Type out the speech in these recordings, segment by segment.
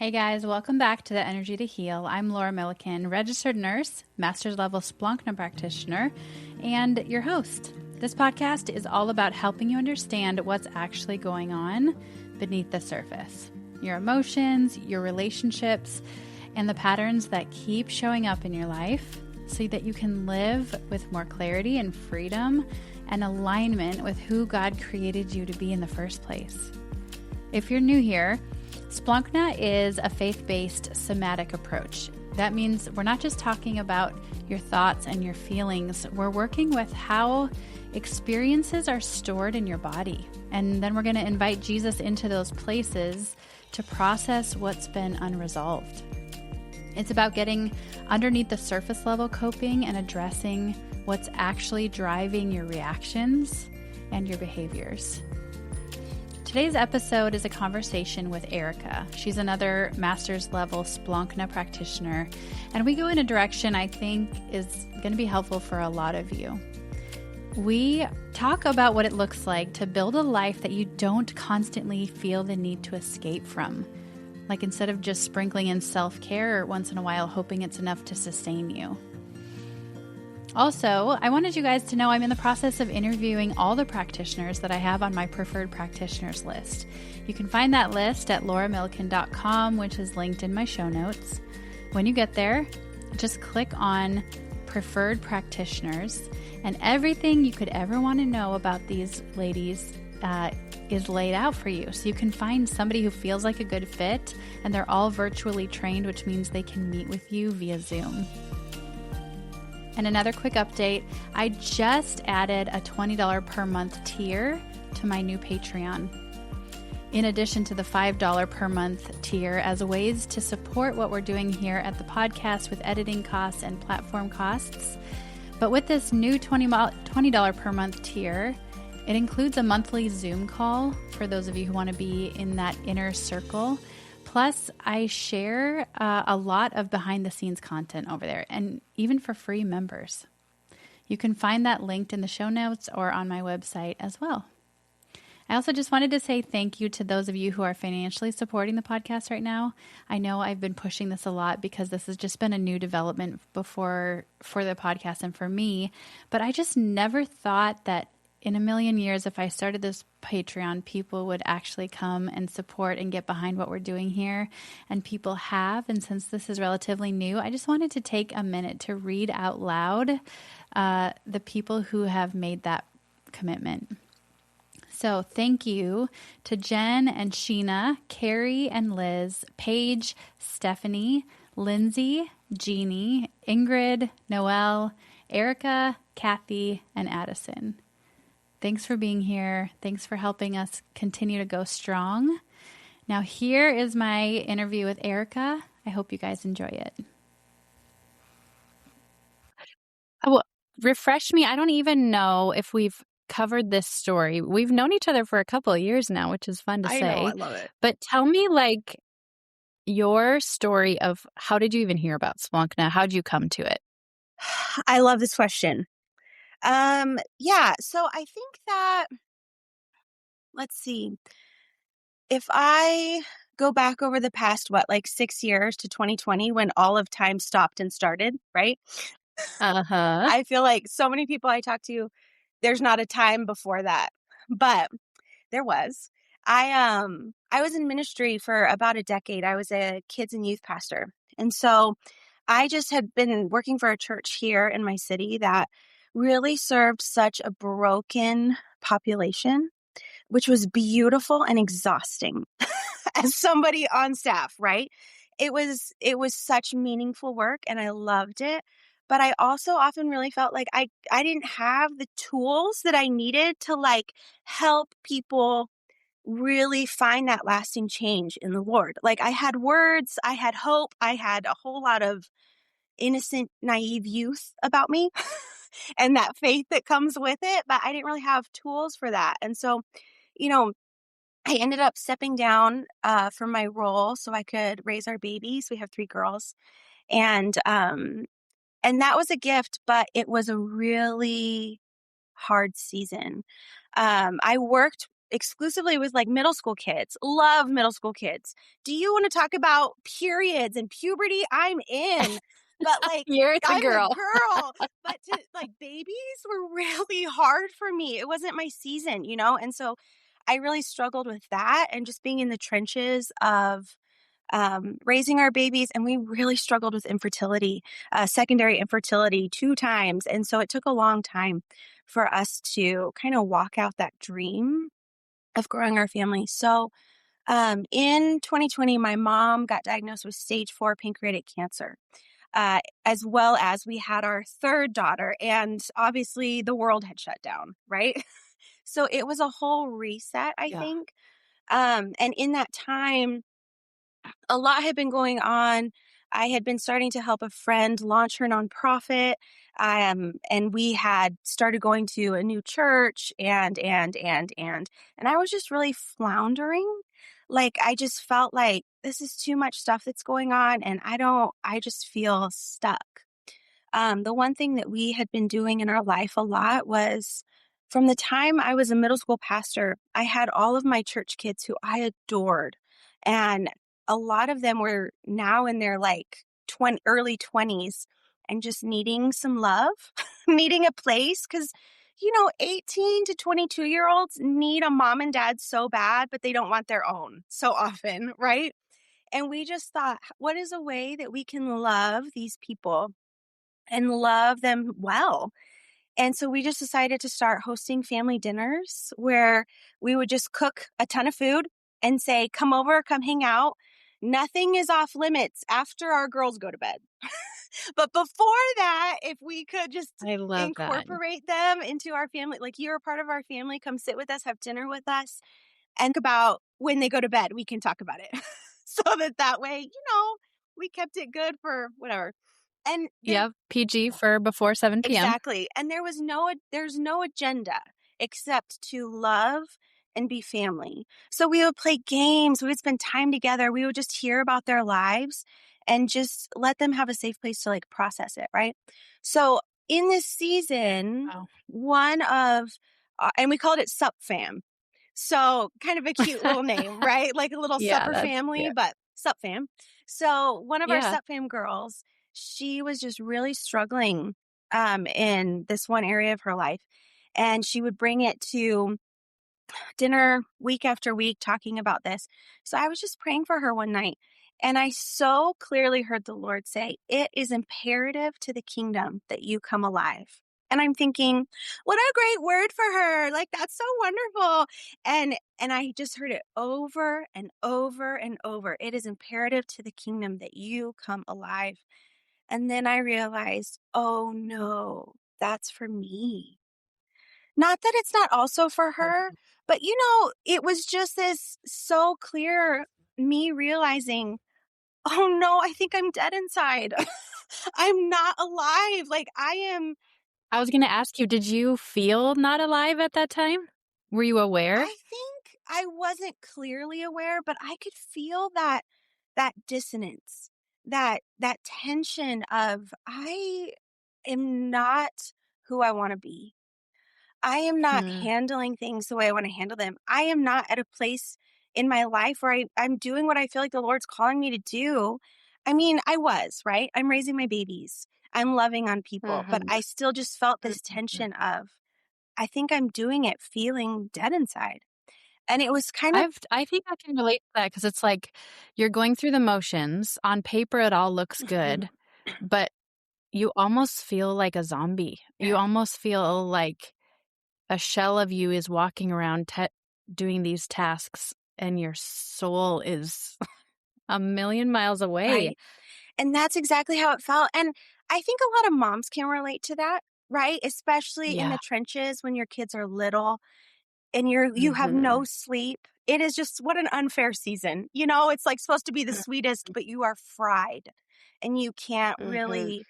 Hey guys, welcome back to the Energy to Heal. I'm Laura Milliken, registered nurse, master's level Splankna practitioner, and your host. This podcast is all about helping you understand what's actually going on beneath the surface. Your emotions, your relationships, and the patterns that keep showing up in your life so that you can live with more clarity and freedom and alignment with who God created you to be in the first place. If you're new here, Splankna is a faith-based somatic approach. That means we're not just talking about your thoughts and your feelings. We're working with how experiences are stored in your body. And then we're going to invite Jesus into those places to process what's been unresolved. It's about getting underneath the surface level coping and addressing what's actually driving your reactions and your behaviors. Today's episode is a conversation with Erica. She's another master's level Splankna practitioner, and we go in a direction I think is going to be helpful for a lot of you. We talk about what it looks like to build a life that you don't constantly feel the need to escape from. Like instead of just sprinkling in self-care once in a while, hoping it's enough to sustain you. Also, I wanted you guys to know I'm in the process of interviewing all the practitioners that I have on my preferred practitioners list. You can find that list at lauramilliken.com, which is linked in my show notes. When you get there, just click on preferred practitioners, and everything you could ever want to know about these ladies is laid out for you. So you can find somebody who feels like a good fit, and they're all virtually trained, which means they can meet with you via Zoom. And another quick update, I just added a $20 per month tier to my new Patreon, in addition to the $5 per month tier, as ways to support what we're doing here at the podcast with editing costs and platform costs. But with this new $20 per month tier, it includes a monthly Zoom call for those of you who want to be in that inner circle. Plus, I share a lot of behind-the-scenes content over there, and even for free members. You can find that linked in the show notes or on my website as well. I also just wanted to say thank you to those of you who are financially supporting the podcast right now. I know I've been pushing this a lot because this has just been a new development for the podcast and for me, but I just never thought that in a million years, if I started this Patreon, people would actually come and support and get behind what we're doing here. And people have. And since this is relatively new, I just wanted to take a minute to read out loud the people who have made that commitment. So thank you to Jen and Sheena, Carrie and Liz, Paige, Stephanie, Lindsay, Jeannie, Ingrid, Noelle, Erica, Kathy, and Addison. Thanks for being here. Thanks for helping us continue to go strong. Now, here is my interview with Erica. I hope you guys enjoy it. Oh, refresh me. I don't even know if we've covered this story. We've known each other for a couple of years now, which is fun to say. I know, I love it. But tell me, like, your story of how did you even hear about Splankna? How did you come to it? I love this question. So I think that, let's see, if I go back over the past, 6 years to 2020 when all of time stopped and started, right? Uh-huh. I feel like so many people I talk to, there's not a time before that, but there was. I was in ministry for about a decade. I was a kids and youth pastor. And so I just had been working for a church here in my city that really served such a broken population, which was beautiful and exhausting as somebody on staff, right? It was such meaningful work and I loved it. But I also often really felt like I didn't have the tools that I needed to help people really find that lasting change in the Lord. Like I had words, I had hope, I had a whole lot of innocent, naive youth about me and that faith that comes with it, but I didn't really have tools for that. And so, I ended up stepping down from my role so I could raise our babies. We have 3 girls. And that was a gift, but it was a really hard season. I worked exclusively with like middle school kids. Love middle school kids. Do you want to talk about periods and puberty? I'm in. But like, You're the I'm the girl. girl. But to like babies were really hard for me. It wasn't my season, you know? And so I really struggled with that and just being in the trenches of raising our babies. And we really struggled with infertility, secondary infertility 2 times. And so it took a long time for us to kind of walk out that dream of growing our family. So in 2020, my mom got diagnosed with stage 4 pancreatic cancer. As well as we had our third daughter, and obviously the world had shut down, right? So it was a whole reset, I Yeah. think. And in that time, a lot had been going on. I had been starting to help a friend launch her nonprofit. And we had started going to a new church and I was just really floundering. Like, I just felt like this is too much stuff that's going on. And I just feel stuck. The one thing that we had been doing in our life a lot was from the time I was a middle school pastor, I had all of my church kids who I adored. And a lot of them were now in their like early 20s and just needing some love, needing a place. Because, 18 to 22-year-olds need a mom and dad so bad, but they don't want their own so often, right? And we just thought, what is a way that we can love these people and love them well? And so we just decided to start hosting family dinners where we would just cook a ton of food and say, come over, come hang out. Nothing is off limits after our girls go to bed. But before that, if we could just I love that. incorporate them into our family, like, you're a part of our family, come sit with us, have dinner with us, and about when they go to bed, we can talk about it. So that way, we kept it good for whatever. And Yep. PG for before 7 p.m. exactly. And there's no agenda except to love and be family. So we would play games, we would spend time together, we would just hear about their lives and just let them have a safe place to like process it, right? So in this season, Wow. one of and we called it Sup Fam. So kind of a cute little name, right? Like a little Yeah, supper that's family, cute. but Sup Fam. So one of our Yeah. Sup Fam girls, she was just really struggling in this one area of her life. And she would bring it to dinner week after week talking about this. So I was just praying for her one night. And I so clearly heard the Lord say, it is imperative to the kingdom that you come alive. And I'm thinking, what a great word for her. Like, that's so wonderful. And I just heard it over and over and over. It is imperative to the kingdom that you come alive. And then I realized, oh no, that's for me. Not that it's not also for her, but it was just this so clear, me realizing, oh no, I think I'm dead inside. I'm not alive. Like, I was going to ask you, did you feel not alive at that time? Were you aware? I think I wasn't clearly aware, but I could feel that dissonance, that tension of, I am not who I want to be. I am not Hmm. handling things the way I want to handle them. I am not at a place in my life where I'm doing what I feel like the Lord's calling me to do. I mean, I was, right? I'm raising my babies. I'm loving on people, but Mhm. I still just felt this Mhm. tension of, I think I'm doing it feeling dead inside. And it was kind of, I think I can relate to that because it's like you're going through the motions. On paper, it all looks good, but you almost feel like a zombie. You almost feel like a shell of you is walking around doing these tasks, and your soul is a million miles away. right. And that's exactly how it felt. And I think a lot of moms can relate to that, right? Especially in Yeah. the trenches when your kids are little and you have no Mhm. sleep. It is just, what an unfair season. It's like supposed to be the sweetest, but you are fried and you can't Mhm. really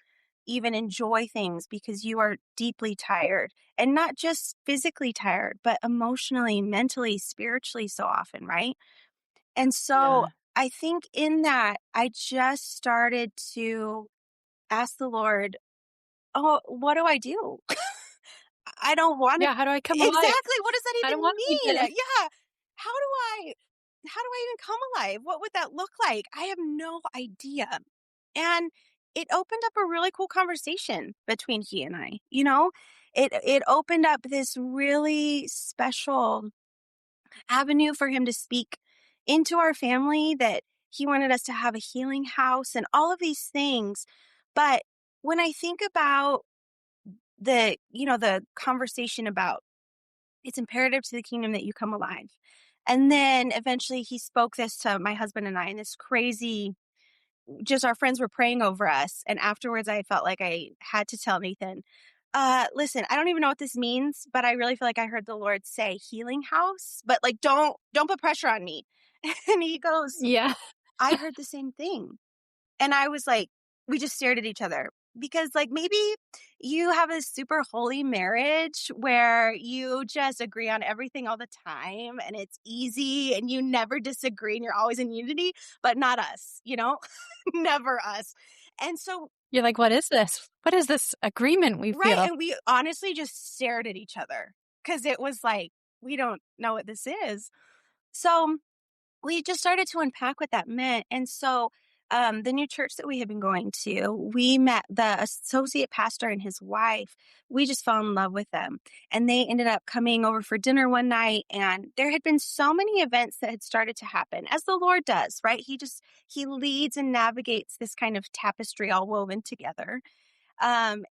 even enjoy things because you are deeply tired, and not just physically tired, but emotionally, mentally, spiritually so often, right? And so Yeah. I think in that, I just started to ask the Lord, oh, what do I do? I don't want to. Yeah, how do I come alive? Exactly. What does that I even don't want to be mean? dead. Yeah. How do I even come alive? What would that look like? I have no idea. And it opened up a really cool conversation between he and I. It opened up this really special avenue for him to speak into our family, that he wanted us to have a healing house and all of these things. But when I think about the conversation about it's imperative to the kingdom that you come alive. And then eventually he spoke this to my husband and I, and this crazy, just our friends were praying over us. And afterwards I felt like I had to tell Nathan, listen, I don't even know what this means, but I really feel like I heard the Lord say healing house, but like, don't put pressure on me. And he goes, Yeah. I heard the same thing. And I was like, we just stared at each other, because like maybe you have a super holy marriage where you just agree on everything all the time and it's easy and you never disagree and you're always in unity, but not us, never us. And so, You're like, what is this? What is this agreement we right. feel? And we honestly just stared at each other because it was like, we don't know what this is. So we just started to unpack what that meant. And so the new church that we had been going to, we met the associate pastor and his wife. We just fell in love with them. And they ended up coming over for dinner one night. And there had been so many events that had started to happen, as the Lord does, right? He leads and navigates this kind of tapestry all woven together. And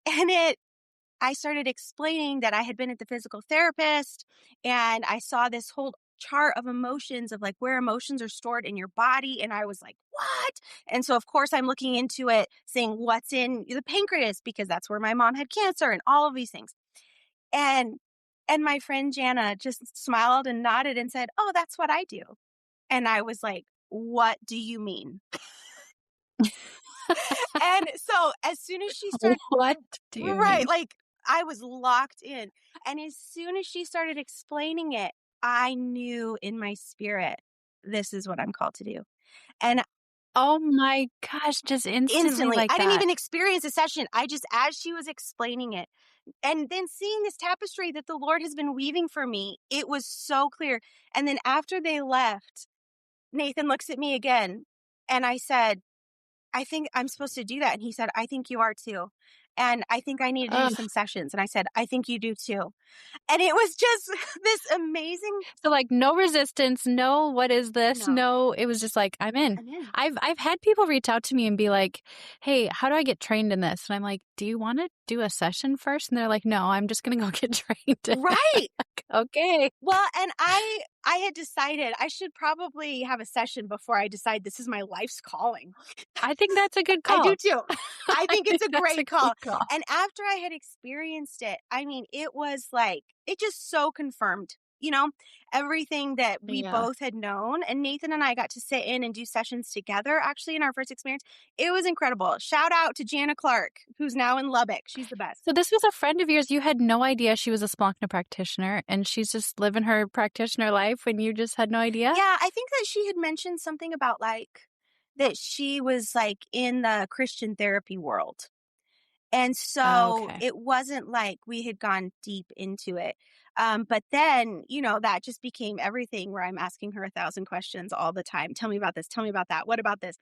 I started explaining that I had been at the physical therapist, and I saw this whole chart of emotions, of like where emotions are stored in your body. And I was like, what? And so of course I'm looking into it, saying what's in the pancreas, because that's where my mom had cancer and all of these things. And my friend Jana just smiled and nodded and said, oh, that's what I do. And I was like, what do you mean? And so as soon as she started, What do you right, mean? like I was locked in. And as soon as she started explaining it, I knew in my spirit, this is what I'm called to do. And Oh my gosh, just instantly instantly, like I didn't that. even experience a session. I just, as she was explaining it, and then seeing this tapestry that the Lord has been weaving for me, it was so clear. And then after they left, Nathan looks at me again, and I said, I think I'm supposed to do that. And he said, I think you are too. And I think I need to do Ugh. some sessions. And I said, I think you do too. And it was just this amazing. So like no resistance, no what is this? No, No, it was just like I'm in. I'm in. I've had people reach out to me and be like, "Hey, how do I get trained in this?" And I'm like, "Do you want to do a session first?" And they're like, "No, I'm just going to go get trained." Right. Okay. Well, and I had decided I should probably have a session before I decide this is my life's calling. I think that's a good I do call. too. I I think it's think a that's a great call. good call. And after I had experienced it, I mean, it was like, it just so confirmed, everything that we Yeah. both had known. And Nathan and I got to sit in and do sessions together actually in our first experience. It was incredible. Shout out to Jana Clark, who's now in Lubbock. She's the best. So this was a friend of yours. You had no idea she was a Splankna practitioner, and she's just living her practitioner life when you just had no idea? Yeah, I think that she had mentioned something about like that she was like in the Christian therapy world. And Oh, so okay. it wasn't like we had gone deep into it. But then, that just became everything, where I'm asking her 1,000 questions all the time. Tell me about this. Tell me about that. What about this?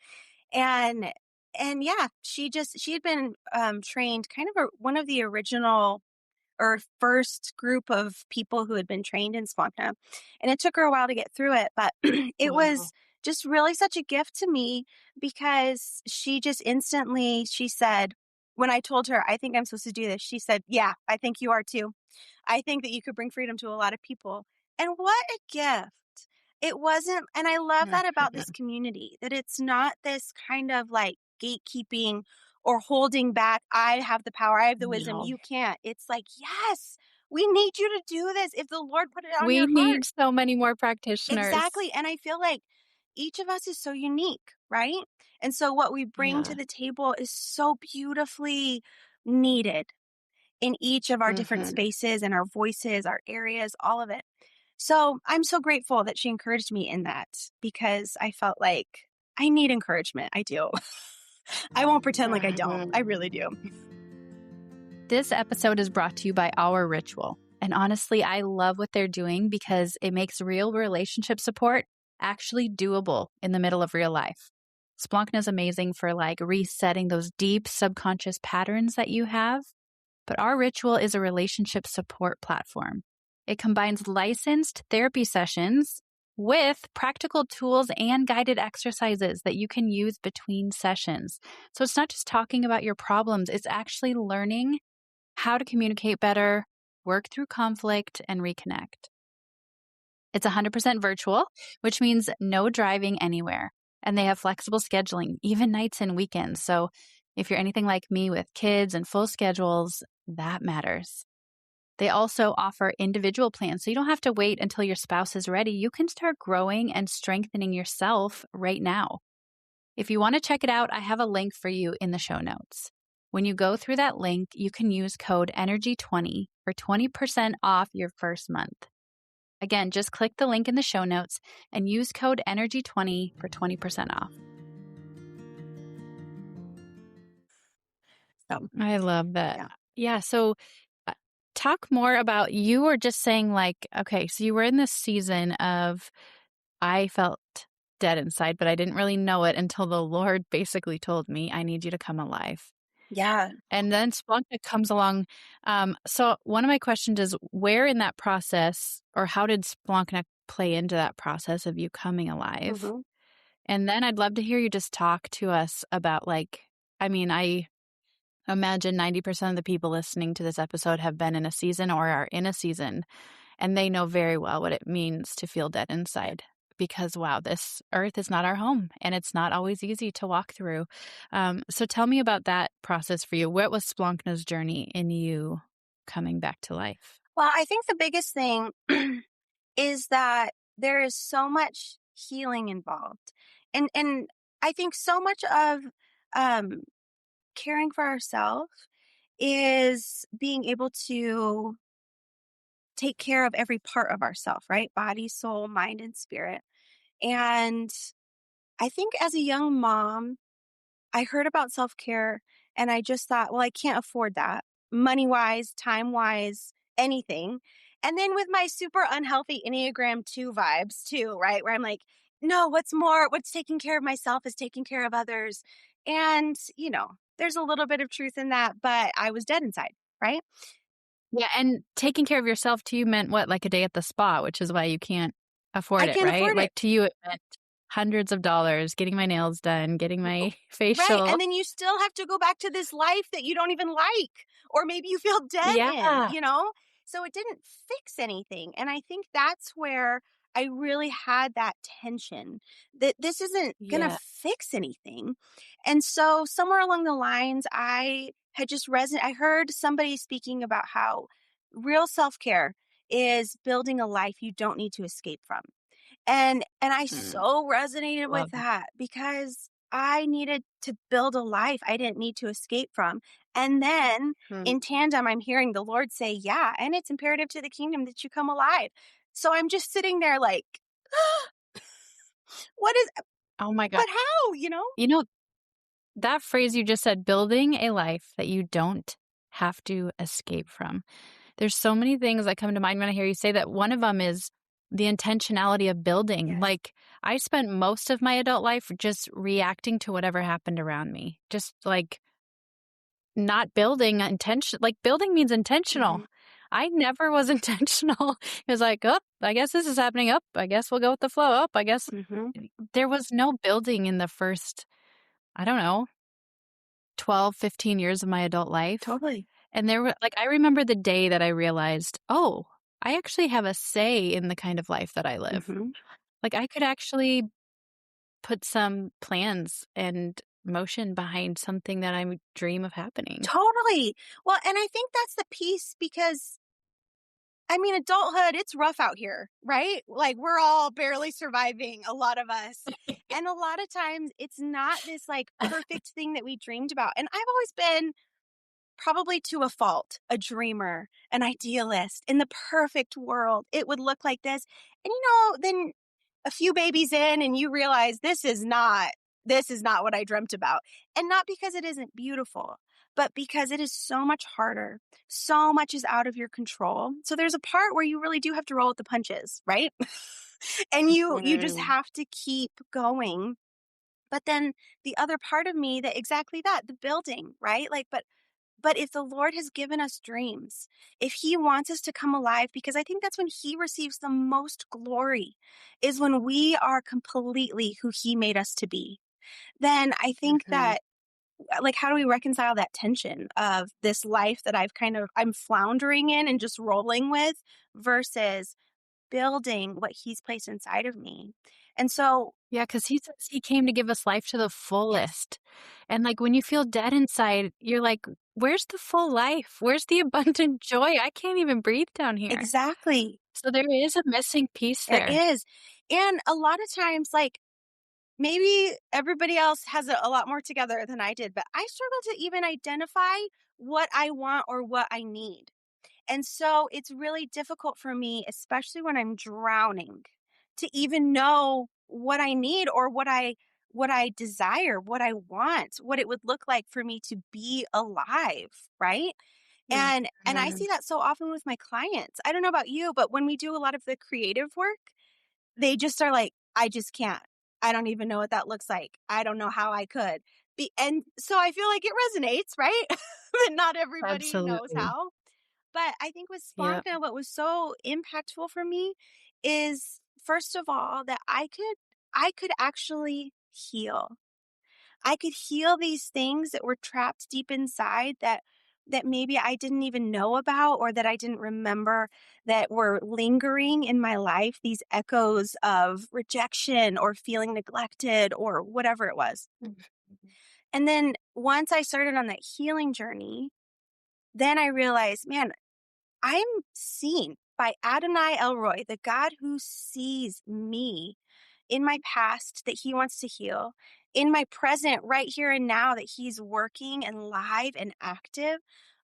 And, and yeah, she had been trained kind of one of the original or first group of people who had been trained in Splankna. And it took her a while to get through it, but it Wow. was just really such a gift to me, because she just instantly, she said, when I told her, I think I'm supposed to do this, she said, yeah, I think you are too. I think that you could bring freedom to a lot of people. And what a gift. It wasn't, and I love that about this community, that it's not this kind of like gatekeeping or holding back. I have the power, I have the wisdom, No. you can't. It's like, yes, we need you to do this if the Lord put it on We your heart. need so many more practitioners. Exactly. And I feel like each of us is so unique, right? And so what we bring to Yeah. the table is so beautifully needed in each of our different Mhm. spaces and our voices, our areas, all of it. So I'm so grateful that she encouraged me in that, because I felt like I need encouragement. I do. I won't pretend like I don't. I really do. This episode is brought to you by Our Ritual. And honestly, I love what they're doing because it makes real relationship support actually doable in the middle of real life. Splankna is amazing for like resetting those deep subconscious patterns that you have. But Our Ritual is a relationship support platform. It combines licensed therapy sessions with practical tools and guided exercises that you can use between sessions. So it's not just talking about your problems, it's actually learning how to communicate better, work through conflict, and reconnect. It's 100% virtual, which means no driving anywhere. And they have flexible scheduling, even nights and weekends. So if you're anything like me with kids and full schedules, that matters. They also offer individual plans, so you don't have to wait until your spouse is ready. You can start growing and strengthening yourself right now. If you want to check it out, I have a link for you in the show notes. When you go through that link, you can use code ENERGY20 for 20% off your first month. Again, just click the link in the show notes and use code ENERGY20 for 20% off. So, I love that. Yeah. Yeah. So talk more about, you were just saying like, okay, so you were in this season of, I felt dead inside, but I didn't really know it until the Lord basically told me, I need you to come alive. Yeah. And then Splankna comes along. So one of my questions is, where in that process, or how did Splankna play into that process of you coming alive? Mm-hmm. And then I'd love to hear you just talk to us about like, I mean, I imagine 90% of the people listening to this episode have been in a season or are in a season, and they know very well what it means to feel dead inside. Because, wow, this earth is not our home, and it's not always easy to walk through. So tell me about that process for you. What was Splankna's journey in you coming back to life? Well, I think the biggest thing is that there is so much healing involved. And I think so much of caring for ourselves is being able to take care of every part of ourself, right? Body, soul, mind, and spirit. And I think as a young mom, I heard about self-care and I just thought, well, I can't afford that money-wise, time-wise, anything. And then with my super unhealthy Enneagram 2 vibes too, right? Where I'm like, no, what's taking care of myself is taking care of others. And, there's a little bit of truth in that, but I was dead inside, right? Yeah, and taking care of yourself to you meant what? Like a day at the spa, which is why you can't afford I it, can't right? afford Like it. to you, it meant hundreds of dollars, getting my nails done, getting my facial. Right. And then you still have to go back to this life that you don't even like, or maybe you feel dead in, Yeah. So it didn't fix anything. And I think that's where I really had that tension that this isn't going to Yeah. fix anything. And so somewhere along the lines, I had just I heard somebody speaking about how real self-care is building a life you don't need to escape from. And I so resonated with Love it. that because I needed to build a life I didn't need to escape from. And then in tandem, I'm hearing the Lord say, yeah, and it's imperative to the kingdom that you come alive. So I'm just sitting there like, what is, Oh my God. but how, You know, that phrase you just said, building a life that you don't have to escape from. There's so many things that come to mind when I hear you say that. One of them is the intentionality of building. Yes. Like, I spent most of my adult life just reacting to whatever happened around me. Just like not building intention. Like, building means intentional. Mhm. I never was intentional. It was like, oh, I guess this is happening. Up. I guess we'll go with the flow. Up. I guess there was no building in the first, I don't know, 12, 15 years of my adult life. Totally. And there were, like, I remember the day that I realized, oh, I actually have a say in the kind of life that I live. Like, I could actually put some plans and motion behind something that I dream of happening. Totally. Well, and I think that's the piece because adulthood, it's rough out here, right? Like we're all barely surviving, a lot of us. And a lot of times it's not this like perfect thing that we dreamed about. And I've always been, probably to a fault, a dreamer, an idealist. In the perfect world, it would look like this. And then a few babies in and you realize this is not this is not what I dreamt about. And not because it isn't beautiful, but because it is so much harder. So much is out of your control. So there's a part where you really do have to roll with the punches, right? And you just Mhm. have to keep going. But then the other part of me that exactly that, the building, right? Like, but if the Lord has given us dreams, if He wants us to come alive, because I think that's when He receives the most glory, is when we are completely who He made us to be. Then I think Mhm. that, like, how do we reconcile that tension of this life that I'm floundering in and just rolling with versus building what He's placed inside of me? And so, Yeah, because he says he came to give us life to the yes, fullest. And, like, when you feel dead inside, you're like, "Where's the full life? Where's the abundant joy? I can't even breathe down here." exactly. So there is a missing piece There there. is. And a lot of times, like, maybe everybody else has a lot more together than I did, but I struggle to even identify what I want or what I need. And so it's really difficult for me, especially when I'm drowning, to even know what I need or what I desire, what I want, what it would look like for me to be alive, right? And I Mhm. see that so often with my clients. I don't know about you, but when we do a lot of the creative work, they just are like, "I just can't. I don't even know what that looks like. I don't know how I could." And so I feel like it resonates, right? That not everybody knows Absolutely. how. But I think with Yep. Splankna, what was so impactful for me is, first of all, that I could actually heal. I could heal these things that were trapped deep inside that maybe I didn't even know about or that I didn't remember, that were lingering in my life, these echoes of rejection or feeling neglected or whatever it was. Mhm. And then once I started on that healing journey, then I realized, man, I'm seen by Adonai Elroy, the God who sees me in my past that He wants to heal, in my present, right here and now, that He's working and live and active,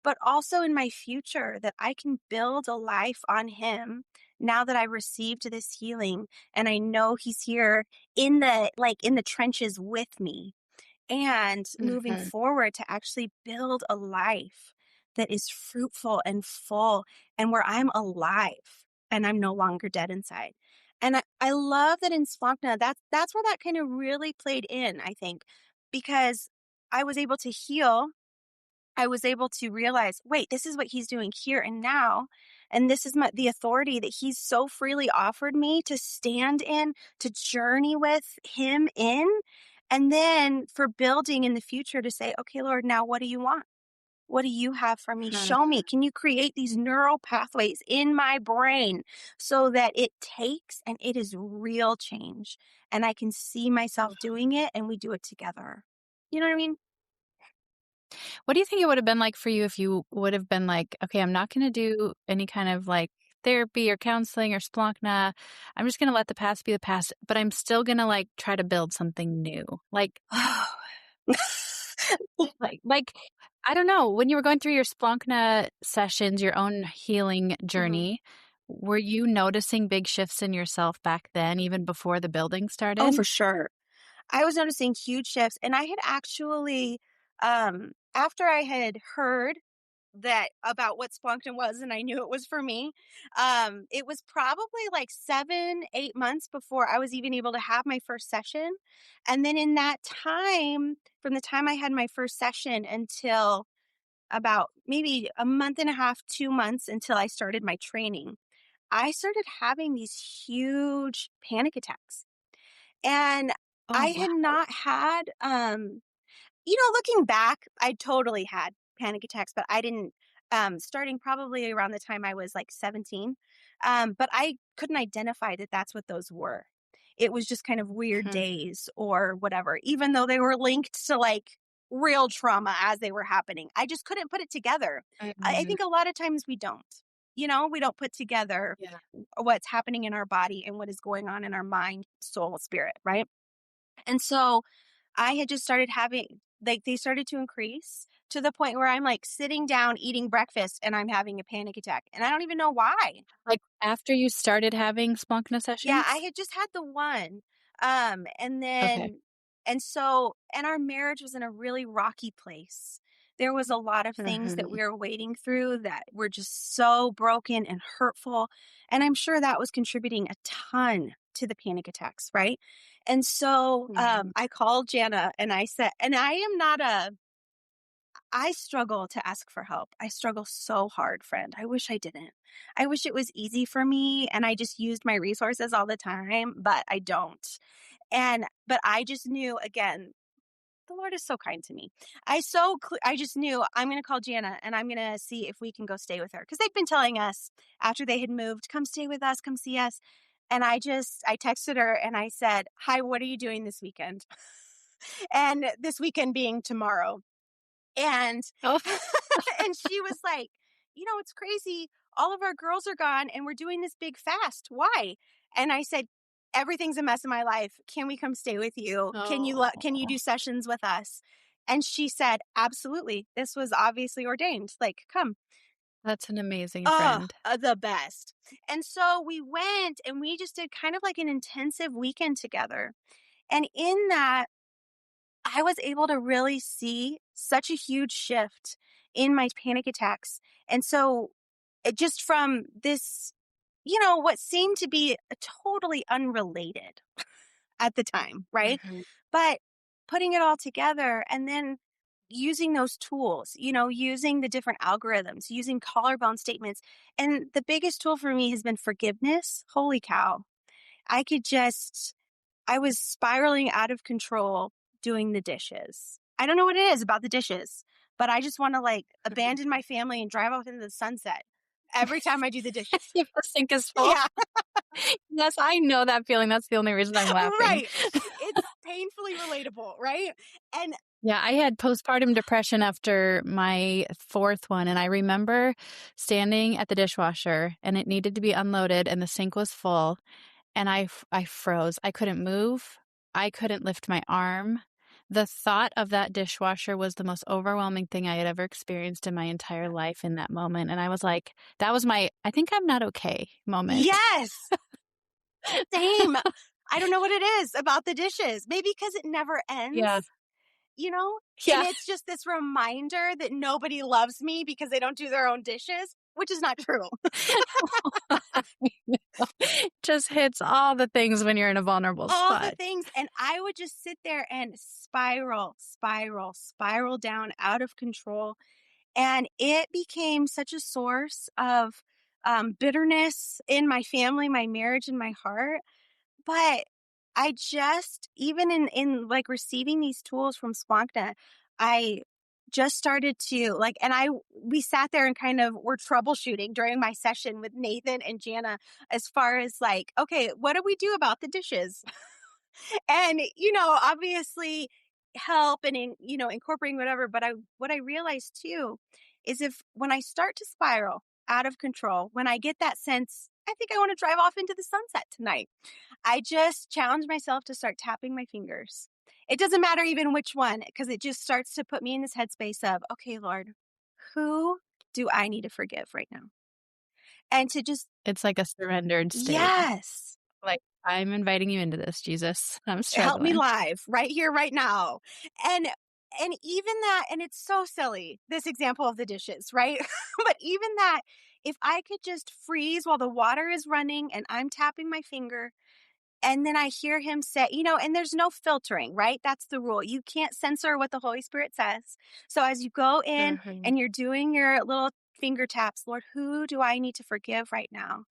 but also in my future, that I can build a life on Him now that I received this healing and I know He's here in the trenches with me, and moving Mhm. forward to actually build a life that is fruitful and full and where I'm alive and I'm no longer dead inside. And I love that in Splankna, that's where that kind of really played in, I think, because I was able to heal. I was able to realize, wait, this is what He's doing here and now. And this is the authority that He's so freely offered me to stand in, to journey with Him in. And then for building in the future to say, okay, Lord, now what do you want? What do you have for me? Mhm. Show me. Can you create these neural pathways in my brain so that it takes and it is real change? And I can see myself doing it and we do it together. You know what I mean? What do you think it would have been like for you if you would have been like, "Okay, I'm not gonna do any kind of, like, therapy or counseling or Splankna. I'm just gonna let the past be the past, but I'm still gonna, like, try to build something new." Like, I don't know, when you were going through your Splankna sessions, your own healing Mhm. journey, were you noticing big shifts in yourself back then, even before the building Oh, started? for sure. I was noticing huge shifts, and I had actually, after I had heard that about what Splankton was, and I knew it was for me, it was probably like 7, 8 months before I was even able to have my first session. And then in that time, from the time I had my first session until about maybe a month and a half, 2 months until I started my training, I started having these huge panic attacks. And I Oh, wow. had not had, looking back, I totally had panic attacks, but I didn't, starting probably around the time I was like 17. But I couldn't identify that that's what those were. It was just kind of weird Mhm, days or whatever, even though they were linked to like real trauma as they were happening. I just couldn't put it together. I mhm. think a lot of times we don't. We don't put together Yeah. what's happening in our body and what is going on in our mind, soul, spirit, right? And so I had just started having, like, they started to increase to the point where I'm like sitting down eating breakfast and I'm having a panic attack. And I don't even know why. Like, after you started having Splankna Yeah, I sessions? had just had the one. And Okay. then And our marriage was in a really rocky place. There was a lot of things that Mhm. we were wading through that were just so broken and hurtful. And I'm sure that was contributing a ton to the panic attacks, right? And so Mhm. I called Jana and I said, and I struggle to ask for help. I struggle so hard, friend. I wish I didn't. I wish it was easy for me and I just used my resources all the time, but I don't. But I just knew, again, the Lord is so kind to me. I just knew I'm going to call Jana and I'm going to see if we can go stay with her, because they'd been telling us after they had moved, come stay with us, come see us. And I texted her and I said, "Hi, what are you doing this weekend?" And this weekend being tomorrow. And Oh. and she was like, "It's crazy. All of our girls are gone and we're doing this big fast. Why?" And I said, "Everything's a mess in my life. Can we come stay with you? Can you Oh, do sessions with us?" And she said, "Absolutely. This was obviously ordained. Like, come." that's an amazing Oh, friend. the best. And so we went and we just did kind of like an intensive weekend together. And in that, I was able to really see such a huge shift in my panic attacks. And so, just from this, what seemed to be a totally unrelated at the time, right? Mhm. But putting it all together and then using those tools, using the different algorithms, using collarbone statements. And the biggest tool for me has been forgiveness. Holy cow. I could just I was spiraling out of control doing the dishes. I don't know what it is about the dishes, but I just want to like abandon my family and drive off into the sunset every time I do the dishes. If the sink is full. Yeah, Yes, I know that feeling. That's the only reason I'm laughing. right. It's painfully relatable, right? And Yeah, I had postpartum depression after my 4th one, and I remember standing at the dishwasher, and it needed to be unloaded, and the sink was full, and I froze. I couldn't move. I couldn't lift my arm. The thought of that dishwasher was the most overwhelming thing I had ever experienced in my entire life in that moment, and I was like, that was my "I think I'm not okay" moment. yes, same. I don't know what it is about the dishes. Maybe because it never Yeah. ends, you know? And Yeah. it's just this reminder that nobody loves me because they don't do their own dishes, which is not true. Just hits all the things when you're in a vulnerable All the spot. things. And I would just sit there and spiral down out of control. And it became such a source of bitterness in my family, my marriage, and my heart. But I just, even in like receiving these tools from Splankna, I just started to like, and we sat there and kind of were troubleshooting during my session with Nathan and Jana as far as like, okay, what do we do about the dishes? And, obviously help and, incorporating whatever. But what I realized too is if when I start to spiral out of control, when I get that sense, I think I want to drive off into the sunset tonight, I just challenge myself to start tapping my fingers. It doesn't matter even which one, because it just starts to put me in this headspace of, okay, Lord, who do I need to forgive right now? And to just, It's like a surrendered state. yes, Like, "I'm inviting you into this, Jesus. I'm help me struggling." live right here, right now. And even that, and it's so silly, this example of the dishes, right? But even that, if I could just freeze while the water is running and I'm tapping my finger. And then I hear him say, and there's no filtering, right? That's the rule. You can't censor what the Holy Spirit says. So as you go in Mhm. and you're doing your little finger taps, Lord, who do I need to forgive right now?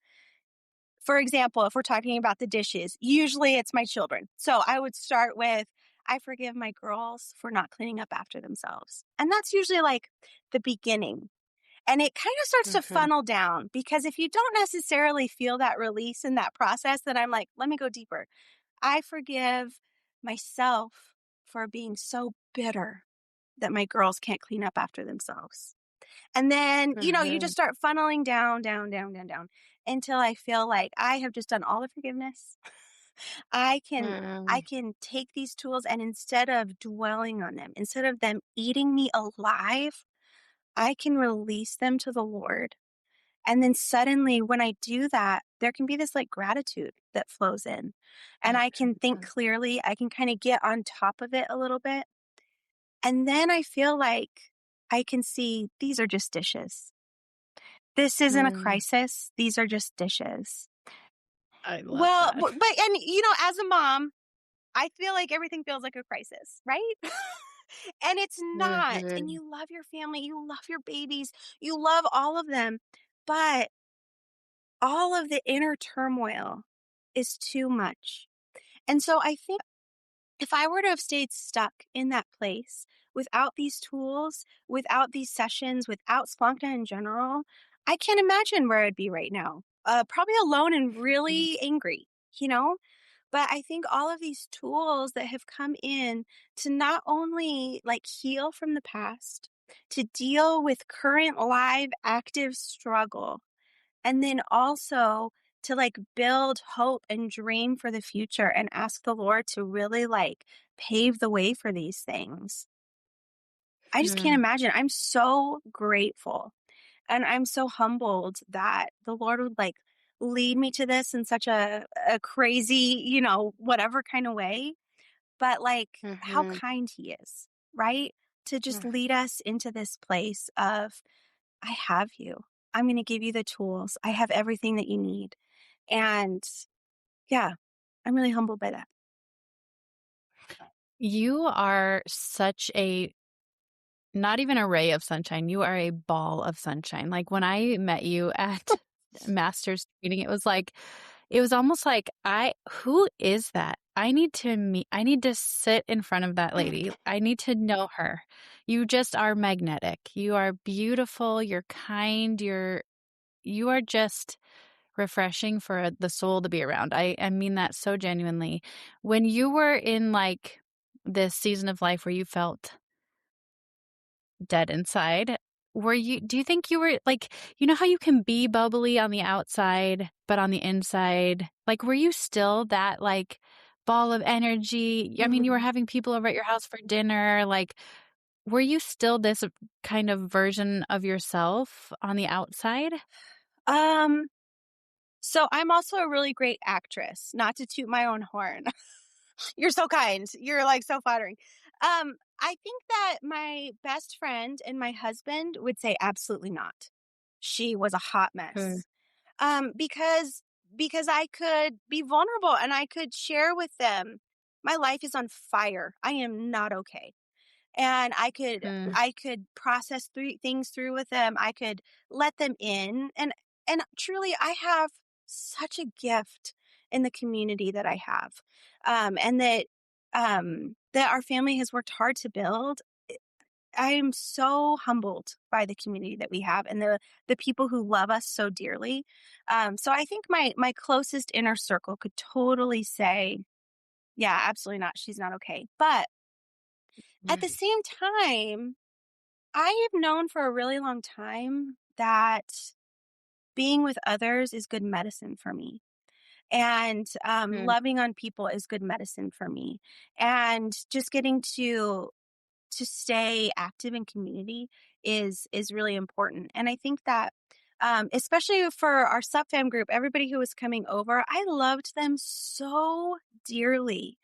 For example, if we're talking about the dishes, usually it's my children. So I would start with, I forgive my girls for not cleaning up after themselves. And that's usually like the beginning. And it kind of starts to Mhm. funnel down, because if you don't necessarily feel that release in that process, then I'm like, let me go deeper. I forgive myself for being so bitter that my girls can't clean up after themselves. And then, you just Mhm. start funneling down, down, down, down, down until I feel like I have just done all the forgiveness. I can I Mm. can take these tools, and instead of dwelling on them, instead of them eating me alive, I can release them to the Lord. And then suddenly when I do that, there can be this like gratitude that flows in. And I can think clearly. I can kind of get on top of it a little bit. And then I feel like I can see these are just dishes. This isn't a Mm, crisis. These are just dishes. I love Well, that. and as a mom, I feel like everything feels like a crisis, right? And it's not. And Mhm. you love your family, you love your babies, you love all of them. But all of the inner turmoil is too much. And so I think if I were to have stayed stuck in that place without these tools, without these sessions, without Splankna in general, I can't imagine where I'd be right now. Probably alone and Mm. really angry, you know? But I think all of these tools that have come in to not only like heal from the past, to deal with current live active struggle, and then also to like build hope and dream for the future and ask the Lord to really like pave the way for these things. I just can't Mm. imagine. I'm so grateful and I'm so humbled that the Lord would like lead me to this in such a crazy, whatever kind of way. But like how Mhm. kind He is, right? To just lead us into this place of, I have you. I'm going to give you the tools. I have everything that you need. And yeah, I'm really humbled by that. You are such a not even a ray of sunshine, you are a ball of sunshine. Like, when I met you at master's training, it was almost like, who is that? I need to sit in front of that lady. I need to know her. You just are magnetic. You are beautiful, you're kind, you are just refreshing for the soul to be around. I mean that so genuinely. When you were in, like, this season of life where you felt dead inside, do you think you were like, how you can be bubbly on the outside, but on the inside, like, were you still that, like, ball of energy? I mean, you were having people over at your house for dinner, like, were you still this kind of version of yourself on the outside? um, so I'm also a really great actress, not to toot my own horn. You're so kind. You're like so flattering. I think that my best friend and my husband would say absolutely not. She was a hot Mm, mess. Because I could be vulnerable and I could share with them my life is on fire. I am not okay. And mm, I could process things through with them. I could let them in, and truly I have such a gift in the community that I have, and that our family has worked hard to build. I am so humbled by the community that we have and the people who love us so dearly. So I think my closest inner circle could totally say, yeah, absolutely not. She's not okay. But at mm, the same time, I have known for a really long time that being with others is good medicine for me. And mm, loving on people is good medicine for me. And just getting to stay active in community is really important. And I think that especially for our sub fam group, everybody who was coming over, I loved them so dearly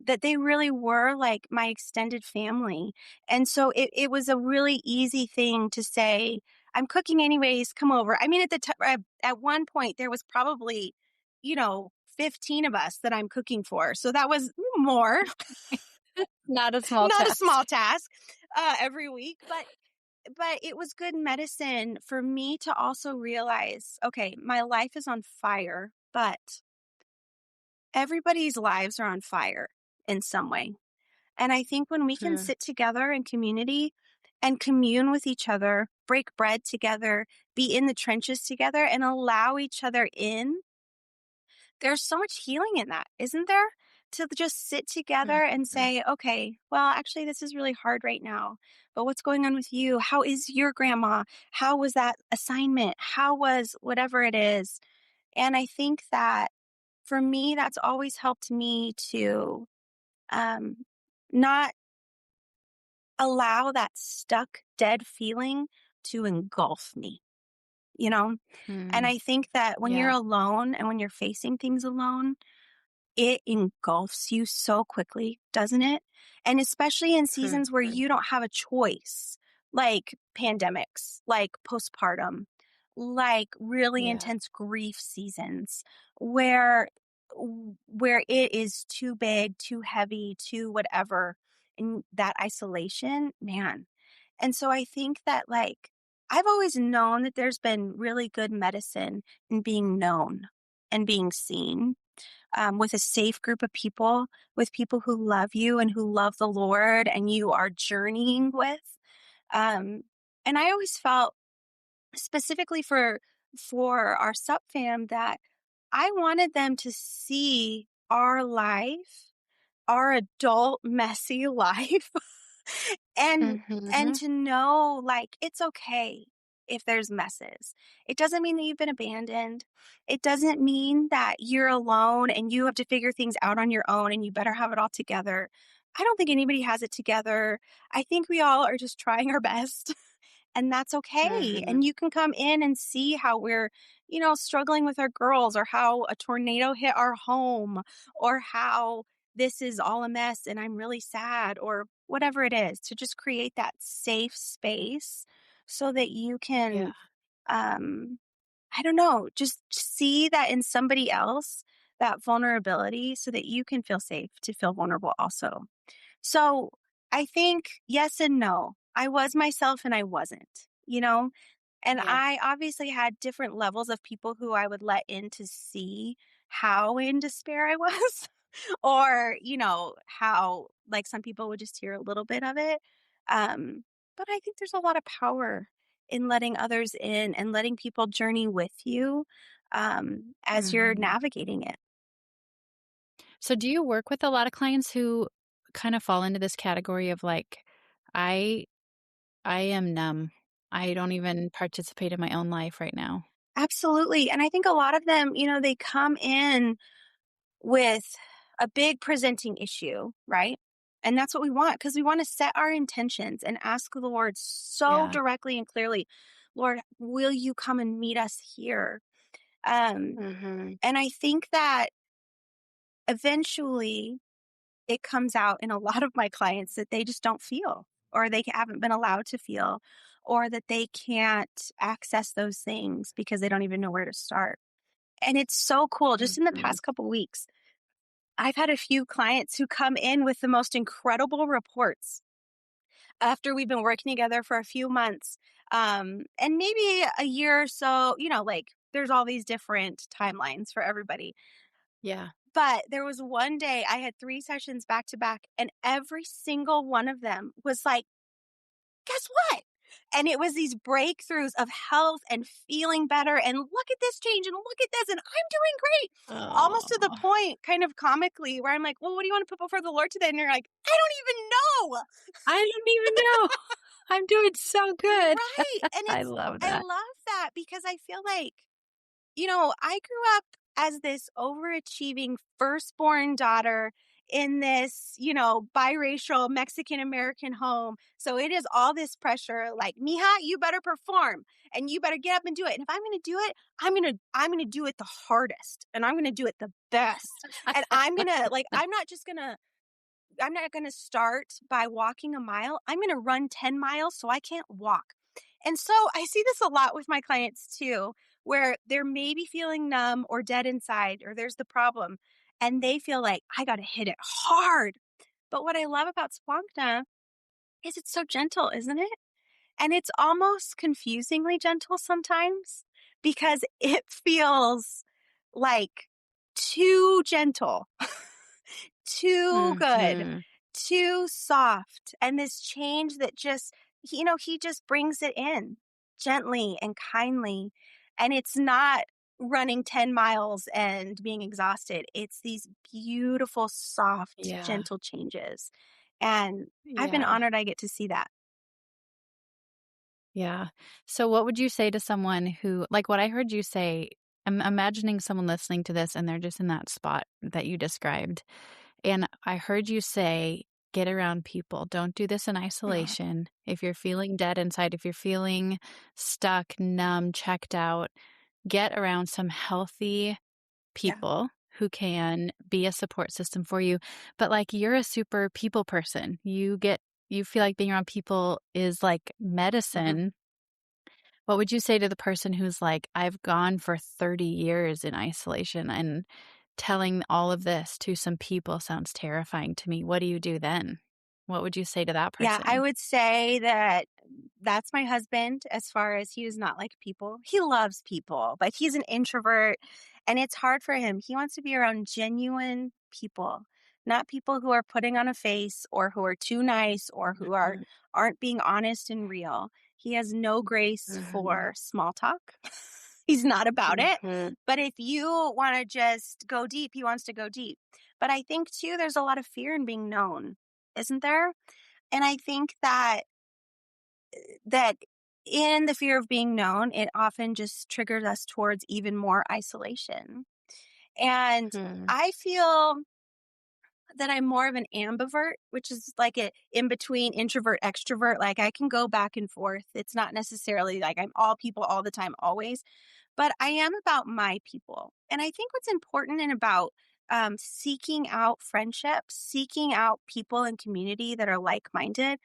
that they really were like my extended family. And so it was a really easy thing to say, I'm cooking anyways, come over. I mean, at one point there was probably, 15 of us that I'm cooking for. So that was more, not a small not a task. small task, every week, but it was good medicine for me to also realize, okay, my life is on fire, but everybody's lives are on fire in some way. And I think when we can Mm, sit together in community and commune with each other, break bread together, be in the trenches together, and allow each other in, there's so much healing in that, isn't there? To just sit mm, together and mm, say, okay, well, actually, this is really hard right now, but what's going on with you? How is your grandma? How was that assignment? How was whatever it is? And I think that for me, that's always helped me to um, not allow that stuck, dead feeling to engulf me. you know? And Mm. I think that when you're Yeah. alone and when you're facing things alone, it engulfs you so quickly, doesn't it? And especially in seasons where Mhm. you don't have a choice, like pandemics, like postpartum, like really Yeah. intense grief seasons where where it is too big, too heavy, too whatever, and that isolation, man. And so I think that like I've always known that there's been really good medicine in being known and being seen with a safe group of people, with people who love you and who love the Lord and you are journeying with. Um, and I always felt specifically for our sub fam that I wanted them to see our life, our adult messy life, and Mhm. to know like it's okay if there's messes. It doesn't mean that you've been abandoned. It doesn't mean that you're alone and you have to figure things out on your own and you better have it all together. I don't think anybody has it together. I think we all are just trying our best. And that's okay. And Mhm. you can come in and see how we're, struggling with our girls or how a tornado hit our home or how this is all a mess and I'm really sad or whatever it is to just create that safe space so that you Yeah. can, I don't know, just see that in somebody else, that vulnerability so that you can feel safe to feel vulnerable also. So I think yes and no. I was myself and I wasn't. And Yeah. I obviously had different levels of people who I would let in to see how in despair I was, or, how like some people would just hear a little bit of it. But I think there's a lot of power in letting others in and letting people journey with you as you're Mhm. navigating it. So do you work with a lot of clients who kind of fall into this category of like, I I am numb. I don't even participate in my own life right now. Absolutely. And I think a lot of them, they come in with a big presenting issue, right? And that's what we want because we want to set our intentions and ask the Lord so Yeah. directly and clearly, Lord, will you come and meet us here? Um, Mhm. and I think that eventually it comes out in a lot of my clients that they just don't feel or they haven't been allowed to feel or that they can't access those things because they don't even know where to start. And it's so cool. Just in the Mhm. past couple weeks, I've had a few clients who come in with the most incredible reports after we've been working together for a few months, and maybe a year or so, like there's all these different timelines for everybody. Yeah. But there was one day I had 3 sessions back to back, and every single one of them was like, guess what? And it was these breakthroughs of health and feeling better. And look at this change and look at this. And I'm doing great. Almost to the Oh, point, kind of comically, where I'm like, well, what do you want to put before the Lord today? And you're like, I don't even know. I don't even know. I'm doing so good. Right. And I love I that. love that because I feel like I grew up as this overachieving firstborn daughter in this, biracial Mexican American home. So it is all this pressure like, "Mija, you better perform and you better get up and do it. And if I'm going to do it, I'm going to do it the hardest and I'm going to do it the best. And I'm going to like I'm not going to start by walking a mile. I'm going to run 10 miles so I can't walk." And so I see this a lot with my clients too, where they're maybe feeling numb or dead inside, or there's the problem, and they feel like, I got to hit it hard. But what I love about Splankna is it's so gentle, isn't it? And it's almost confusingly gentle sometimes because it feels like too gentle, too good, Mhm. too soft. And this change that just, he just brings it in gently and kindly. And it's not running 10 miles and being exhausted. It's these beautiful, soft, Yeah. gentle changes. And I've been Yeah. honored I get to see that. Yeah. So what would you say to someone who like what I heard you say, I'm imagining someone listening to this and they're just in that spot that you described. And I heard you say get around people. Don't do this in isolation. If you're feeling dead inside, if you're feeling stuck, numb, checked out, get around some healthy Yeah. people who can be a support system for you. But like you're a super people person. You feel like being around people is like medicine. What would you say to the person who's like, I've gone for 30 years in isolation and telling all of this to some people sounds terrifying to me. What do you do then? What would you say to that Yeah, I person? would say that that's my husband as far as he does not like people. He loves people, but he's an introvert and it's hard for him. He wants to be around genuine people, not people who are putting on a face or who are too nice or who aren't being honest and real. He has no grace for small talk. He's not about it. But if you want to just go deep, he wants to go deep. But I think too there's a lot of fear in being known, isn't there? And I think that in the fear of being known, it often just triggers us towards even more isolation. And I feel that I'm more of an ambivert, which is like a in between introvert, extrovert. Like I can go back and forth. It's not necessarily like I'm all people all the time, always, but I am about my people. And I think what's important and about seeking out friendships, seeking out people and community that are like minded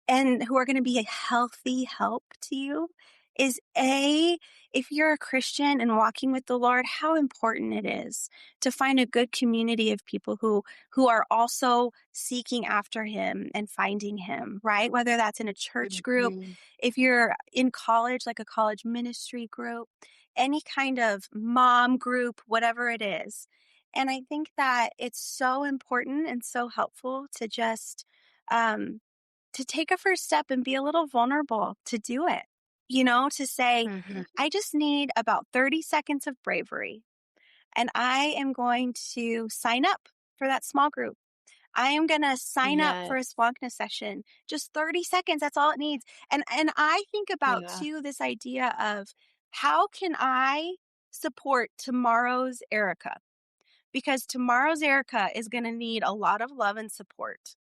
and who are going to be a healthy help to you is if you're a Christian and walking with the Lord, how important it is to find a good community of people who are also seeking after him and finding him, right? Whether that's in a church group, if you're in college, like a college ministry group, any kind of mom group, whatever it is. And I think that it's so important and so helpful to just um, to take a first step and be a little vulnerable to do it, to say, I just need about 30 seconds of bravery and I am going to sign up for that small group. I am going to sign up Yes. for a Splankna session. Just 30 seconds. That's all it needs. And I think about Yeah. too, this idea of how can I support tomorrow's Erica? Because tomorrow's Erica is going to need a lot of love and support.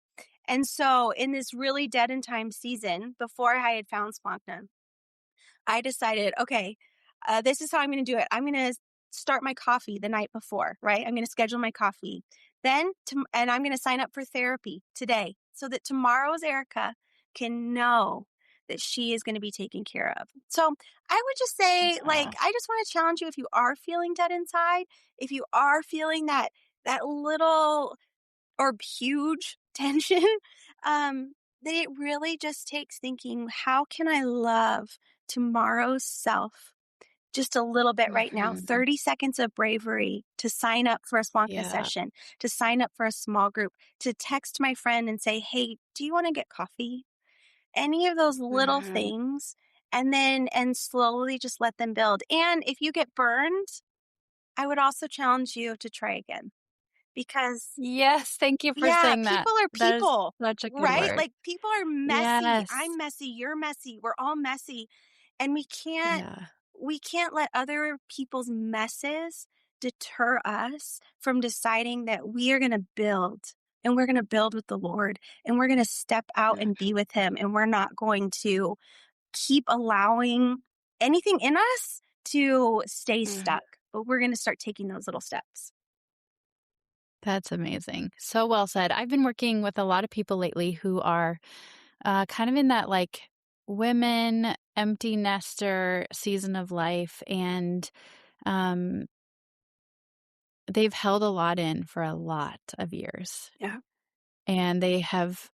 And so in this really dead in time season, before I had found Splankna, I decided, okay, this is how I'm going to do it. I'm going to start my coffee the night before, right? I'm going to schedule my coffee. And I'm going to sign up for therapy today so that tomorrow's Erica can know that she is going to be taken care of. So I would just say, Yeah. I just want to challenge you if you are feeling dead inside, if you are feeling that little or huge tension, that it really just takes thinking, how can I love tomorrow's self just a little bit right now? 30 seconds of bravery to sign up for a Splankna Yeah. session, to sign up for a small group, to text my friend and say, hey, do you want to get coffee? Any of those little things. And slowly just let them build. And if you get burned, I would also challenge you to try again because Yes, thank you for yeah, saying that. people are That is people, such a good right? word. Like people are messy. Yes. I'm messy, you're messy. We're all messy. And Yeah. we can't let other people's messes deter us from deciding that we are going to build and we're going to build with the Lord and we're going to step out and be with him and we're not going to keep allowing anything in us to stay stuck, but we're going to start taking those little steps. That's amazing. So well said. I've been working with a lot of people lately who are kind of in that like women empty nester season of life, and um, they've held a lot in for a lot of years, Yeah. and they have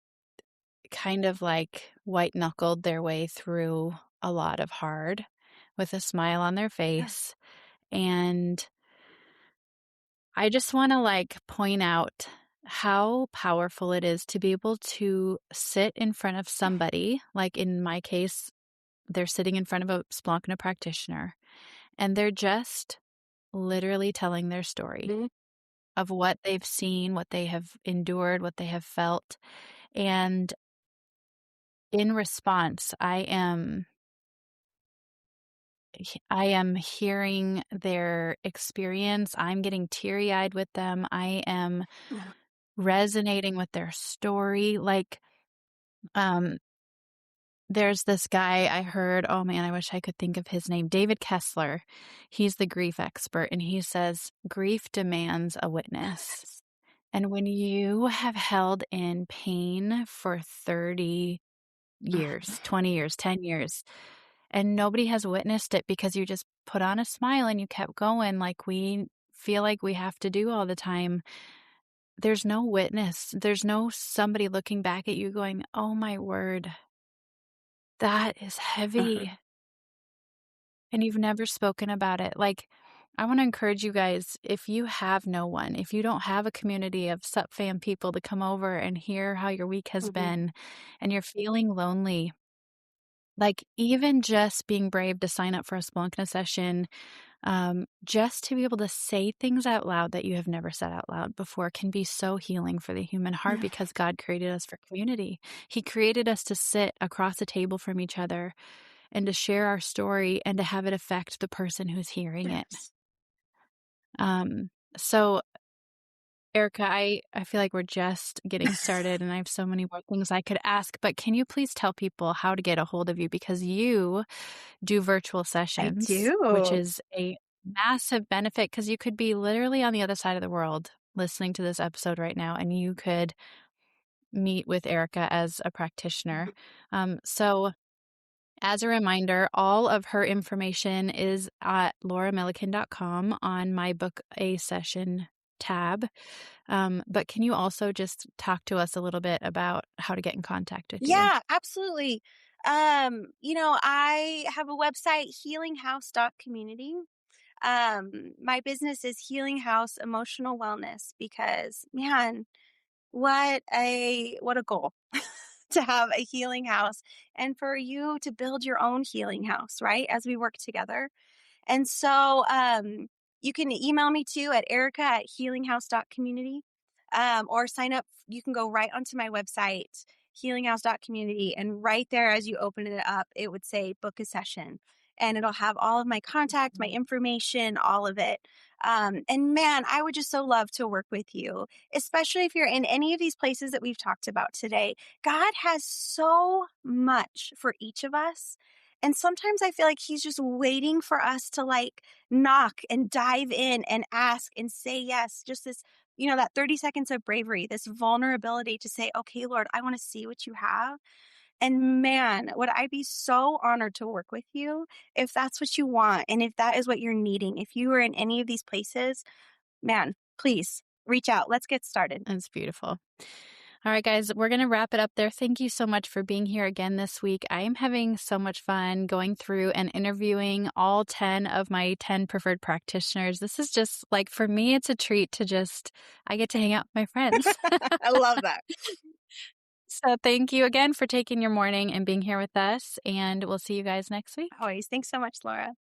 kind of like white knuckled their way through a lot of hard with a smile on their Yeah. face. And I just want to like point out how powerful it is to be able to sit in front of somebody, like in my case, they're sitting in front of a Splankna practitioner, and they're just literally telling their story of what they've seen, what they have endured, what they have felt. And in response, I am hearing their experience. I'm getting teary-eyed with them. I am Yeah. resonating with their story. Like, um, there's this guy I heard, oh man, I wish I could think of his name, David Kessler. He's the grief expert, and he says, grief demands a witness. Yes. And when you have held in pain for 30 Oh, years, man. 20 years, 10 years, and nobody has witnessed it because you just put on a smile and you kept going like we feel like we have to do all the time, there's no witness. There's no somebody looking back at you going, "Oh my word, that is heavy." And you've never spoken about it. Like, I want to encourage you guys, if you have no one, if you don't have a community of sup fam people to come over and hear how your week has Mhm. been and you're feeling lonely, like even just being brave to sign up for a Splankna session, just to be able to say things out loud that you have never said out loud before can be so healing for the human heart because God created us for community. He created us to sit across a table from each other and to share our story and to have it affect the person who's hearing it. Yes. So Erica, I feel like we're just getting started and I have so many more things I could ask, but can you please tell people how to get a hold of you? Because you do virtual I sessions, which do. is a massive benefit because you could be literally on the other side of the world listening to this episode right now and you could meet with Erica as a practitioner. Mhm. So as a reminder, all of her information is at lauramilliken.com on my book a session tab. But can you also just talk to us a little bit about how to get in contact with you? Yeah, absolutely. I have a website, healinghouse.community. My business is Healing House Emotional Wellness because, man, what a goal to have a healing house and for you to build your own healing house, right? As we work together. And so you can email me too at erica@healinghouse.community, or sign up. You can go right onto my website, healinghouse.community, and right there as you open it up, it would say book a session. And it'll have all of my contact, my information, all of it. And man, I would just so love to work with you, especially if you're in any of these places that we've talked about today. God has so much for each of us. And sometimes I feel like he's just waiting for us to like knock and dive in and ask and say yes. Just this, that 30 seconds of bravery, this vulnerability to say, okay, Lord, I want to see what you have. And man, would I be so honored to work with you if that's what you want and if that is what you're needing. If you are in any of these places, man, please reach out. Let's get started. That's beautiful. All right, guys, we're going to wrap it up there. Thank you so much for being here again this week. I am having so much fun going through and interviewing all 10 of my 10 preferred practitioners. This is just like, for me, it's a treat to I get to hang out with my friends. I love that. So thank you again for taking your morning and being here with us. And we'll see you guys next week. Always. Thanks so much, Laura.